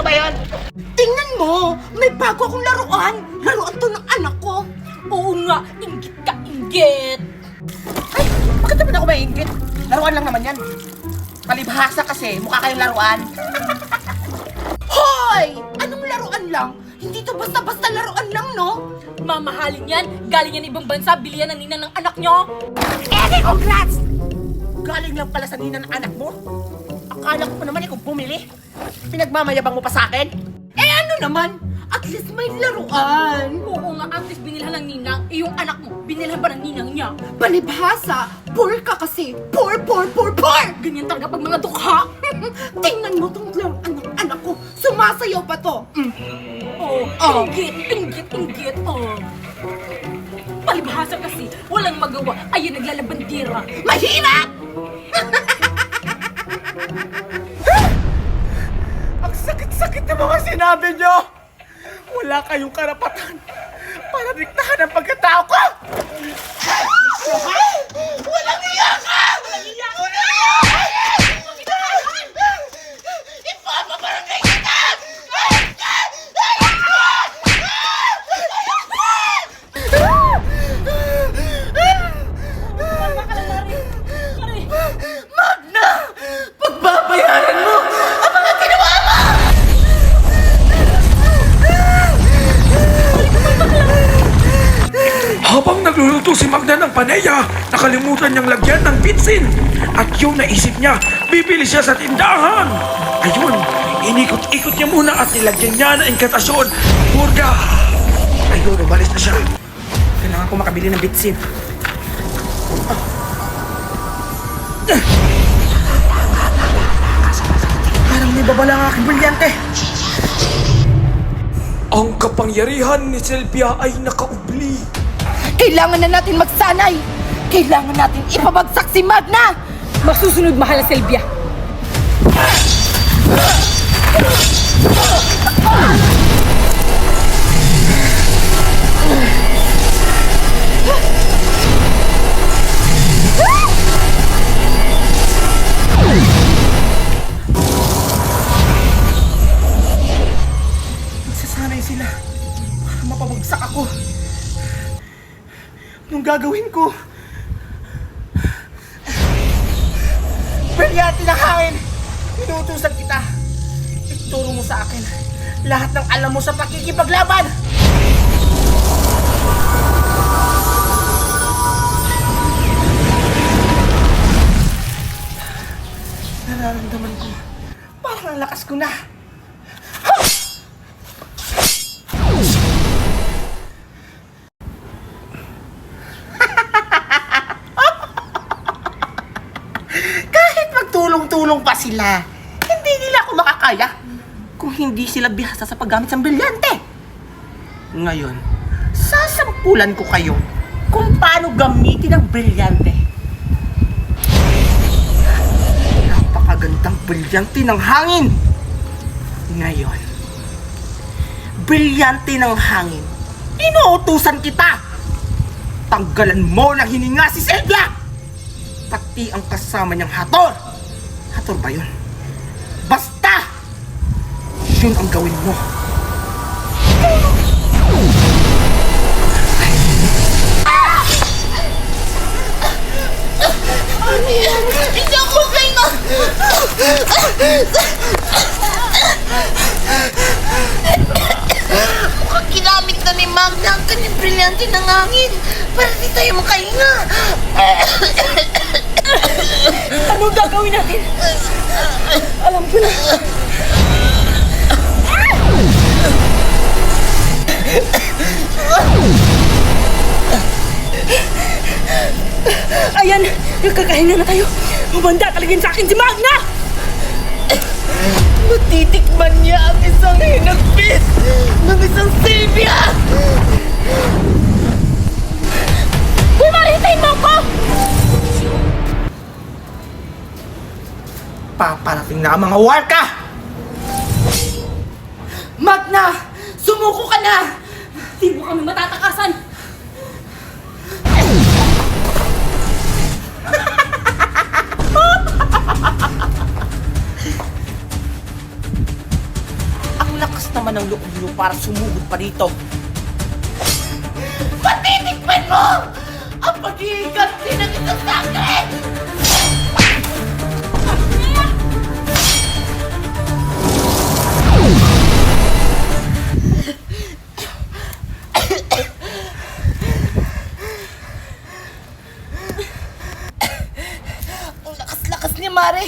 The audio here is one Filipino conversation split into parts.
ba yun? Tingnan mo! May bago akong laruan! Laruan to ng anak ko! Oo nga, inggit ka, inggit! Ay, bakit naman ako maiinggit? Laruan lang naman yan. Palibhasa kasi, mukha kayong laruan. Hoy! Anong laruan lang? Hindi to basta-basta laruan lang, no? Mamahalin yan, galing yan ibang bansa, bilihan ng nina ng anak nyo! Eh, congrats! Galing lang pala sa nina ng anak mo. Akala ko pa naman ikaw bumili. Pinagmamayabang mo pa sa akin. Eh ano naman? At least may laruan! Oo nga, at least binilhan ng ninang, eh yung anak mo, binilhan ba ng ninang niya? Palibhasa! Poor ka kasi! Poor! Ganyan talaga pag mga dukha! Tingnan mo tong laruan ng anak ko! Sumasayaw pa to! Oh, inggit, oh. Palibhasa kasi, walang magawa, ayun naglalabandira. Mahirap! Ang sakit-sakit ng mga sinabi nyo! Wala kayong karapatan para diktahan ang pagkatao ko! Walang iya ka! Walang iya ka! Ipapabarangay kita! Magna! Pagbabayaran mo ang mga ginawa mo! Habang nagluluto si Magna ng paneya, nakalimutan niyang lagyan ng bitsin. At yung naisip niya, bibili siya sa tindahan. Ayun, inikot-ikot niya muna at nilagyan niya ng inkatasyon. Burga! Ayun, umalis na siya. Kailangan ko makabili ng bitsin. Parang may babala ang aking brilyante. Ang kapangyarihan ni Sylvia ay nakaubli. Kailangan na natin magsanay! Kailangan natin ipabagsak si Magna! Masusunod, mahal na Sylvia. Magsasanay sila para mapabagsak ako. Anong gagawin ko? Brilyante ng hangin! Inuutusan kita. Ituro mo sa akin lahat ng alam mo sa pakikipaglaban! Nararamdaman ko, parang ang lakas ko na. Kahit magtulong-tulong pa sila, hindi nila ako makakaya kung hindi sila bihasa sa paggamit ng brilyante. Ngayon, sasampulan ko kayo kung paano gamitin ang brilyante. Napakagandang brilyante ng hangin. Ngayon, brilyante ng hangin, inuutusan kita. Tanggalan mo ng hininga si Sylvia! Pati ang kasama niyang Hathor. Hathor ba yun? Basta! Yun ang gawin mo. Hindi ako magpahinga! Mukhang ginamit na ni Magna ang kanyang brilyante ng hangin para di tayo makahinga. Anong gagawin natin? Alam ko na. Ayan, kakahinga na tayo. Humanda talaga sa akin si Magna! Matitikman niya ang isang hinagpis ng isang Sylvia! Bumaritayin mo ko! Paparating na ang mga warka! Magna! Sumuko ka na! Di mo kami matatakasan! lakas naman ng loob niyo para sumugod pa dito. Patitikman mo! Ang pag-iiganti ng isang sangre! Ang lakas-lakas ni Mare.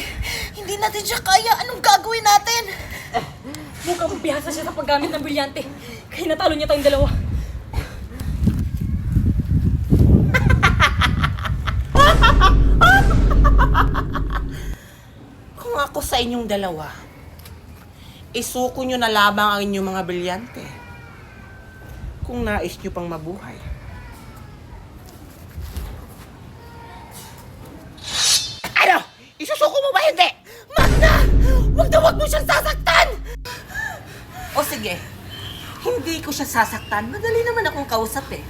Hindi natin siya kaya. Anong gagawin natin? Mukhang bihasa siya sa paggamit ng brilyante. Kaya natalo niya tayong dalawa. Kung ako sa inyong dalawa, isuko nyo na lamang ang inyong mga brilyante. Kung nais nyo pang mabuhay. Ano? Isusuko mo ba hindi? Magna! Wag mo siyang sasaktan! O sige, hindi ko siya sasaktan. Madali naman akong kausap eh.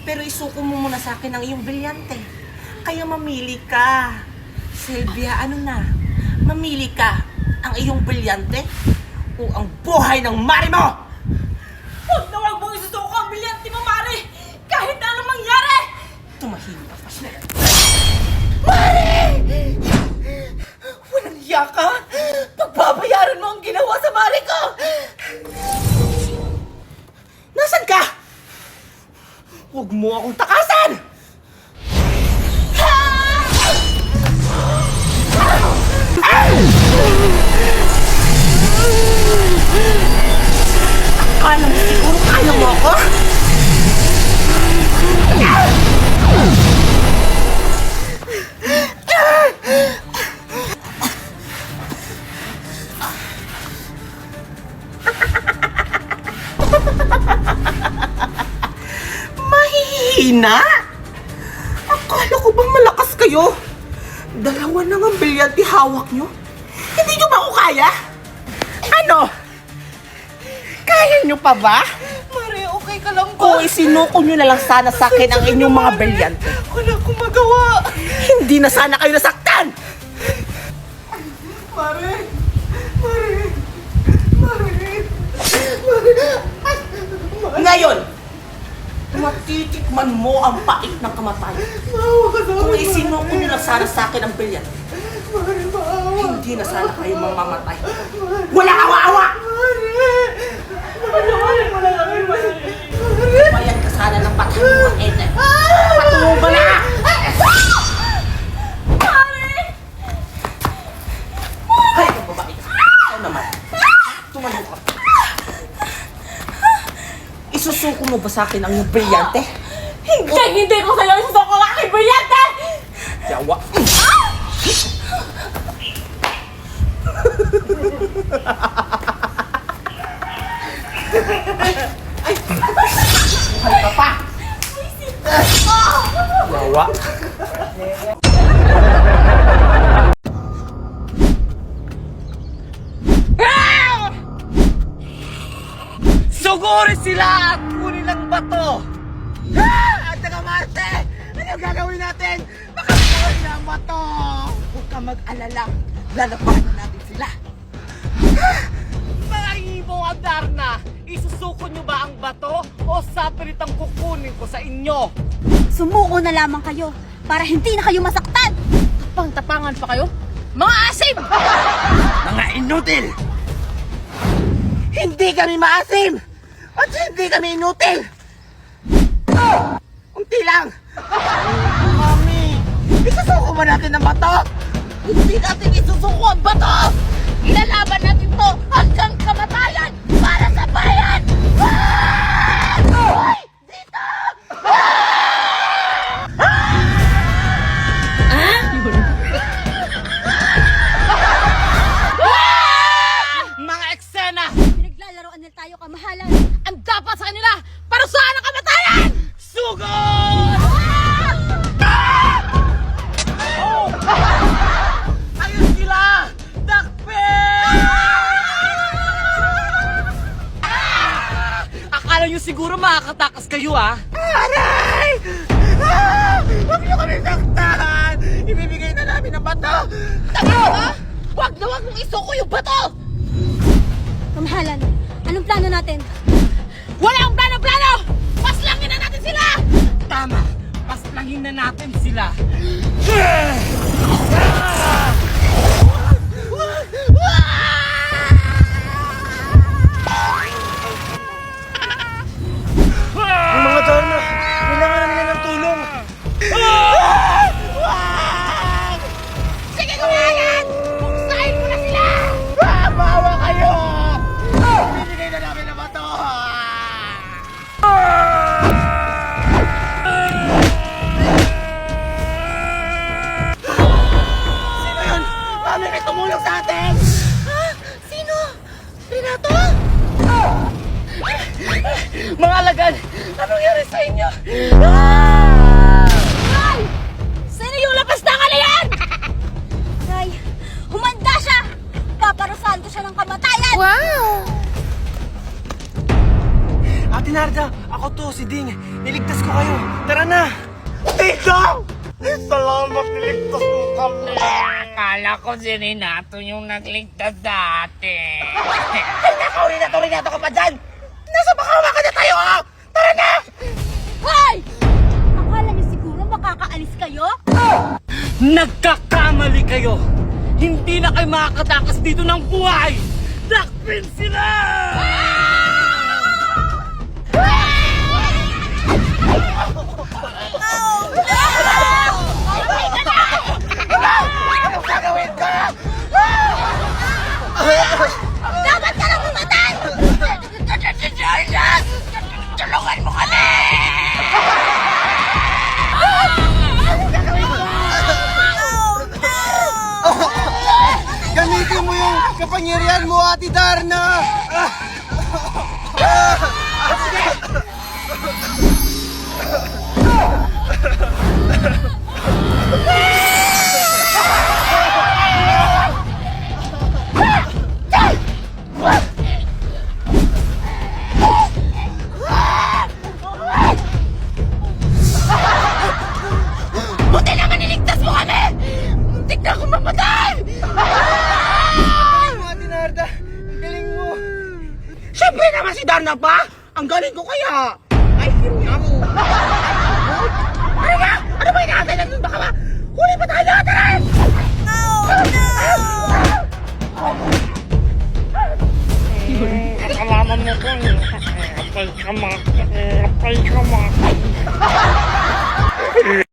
Pero isuko mo muna sa akin ang iyong brilyante. Kaya mamili ka. Sylvia, ano na? Mamili ka ang iyong brilyante o ang buhay ng mari mo! Huwag mong isusuko ang brilyante mo, Mare! Kahit na anong mangyari! Tumahimik ka pa siya. Walang hiya ka! Pagbabayaran mo ang ginawa sa Mare ko! Nasaan ka? Huwag mo akong takasan! Akala mo siguro kaya mo ako? Mahihina? Akala ko bang malakas kayo? Dalawa na nga brilyante hawak nyo. Hindi nyo ba ako kaya? Ano? Kaya nyo pa ba? Mare, okay ka lang ba? O isinuko nyo na lang sana sa akin ang inyong mga brilyante. Wala akong magawa! Hindi na sana kayo nasaktan! Mare! Mare! Mare! Mare! Ngayon, matitikman mo ang pait ng kamatayan. Maawa ka sa Kung akin! isinuko nyo lang sana sa akin ang brilyante, Mare, maawa! hindi na sana kayo mamamatay. Walang awa-awa! Patawarin mo lang kami, Mare! Bayan ka sana ng patay mo ang ete. Patungo ka na! Hay, kung babae ka. Ikaw naman. Tumalo ka. Isusuko mo ba sa akin ang iyong brilyante? Hindi ko sa'yo isusuko ang aking brilyante! Yawa. Buhay ka pa. Yawa. Suguri sila at kunin ang bato! At taga Marte! Ano gagawin natin? Makakawin na ang bato! Huwag ka mag-alala. Lalabanan natin sila. Mga ibong Adarna, isusuko nyo ba ang bato o sapirit ang kukunin ko sa inyo? Sumuko na lamang kayo para hindi na kayo masaktan. Tapang-tapangan pa kayo? Mga asim! Mga inutil! Hindi kami maasim! At hindi kami inutil! Unti lang! Mami! Isusuko ba natin ang bato? Hindi natin isusuko ang bato! Ilalaban natin to hanggang kamatayan para sa bayan! Hoy! Dito! Mga eksena! Pinaglalaroan nila tayo kamahalan. Ang dapat sa kanila, para saan ang kamatayan? Sugod! Ayun sila! Dakpin! Akala nyo siguro makakatakas kayo, ah? Aray! Huwag nyo kami saktan! Ibibigay na namin ang bato! Tama, ha? Huwag na huwag mong isuko yung bato! Kamahalan, Anong plano natin? Walang plano-plano! Paslangin na natin sila! Tama! Paslangin na natin sila! Yung mga Darna, kailangan nila ng tulong. Sige, kumayan! Buksain mo na sila! Bawa kayo! Binigay na namin ang bato! Sino yun? Mami, may tumulong sa atin! Sino? Renato? Mga alagad! Anong nangyari sa inyo? Ray! Sino yung lapas na ka na yan? Ray, humanda siya! Paparusahan ko siya ng kamatayan! Ate Narda, ako to, si Ding. Niligtas ko kayo. Tara na! Tito! Salamat, niligtas mo kami. Akala ko si Renato yung nagligtas dati. Ay, nakaw, Renato ka pa dyan! Nasa bakawakan na tayo, ha? Tara na! Hoy! Akala niyo siguro makakaalis kayo? Nagkakamali kayo! Hindi na kayo makakatakas dito ng buhay! Dakpin sila! Anong gagawin ko? Dapat ka lang pumatay! Jordan! Tulungan mo kami! Gamitin mo yung kapangyarihan mo, Ate Darna! Buti naman niligtas mo kami! Muntik na akong mamatay! Ate Narda, ang galing mo! Siyempre naman si Darna pa! Ang galing ko kaya! Ay, hirya mo! Ano ba? Ano ba inaantay natin? Baka ba? Huli pa tayo! Tara! Kasalanan mo ko. Apay ka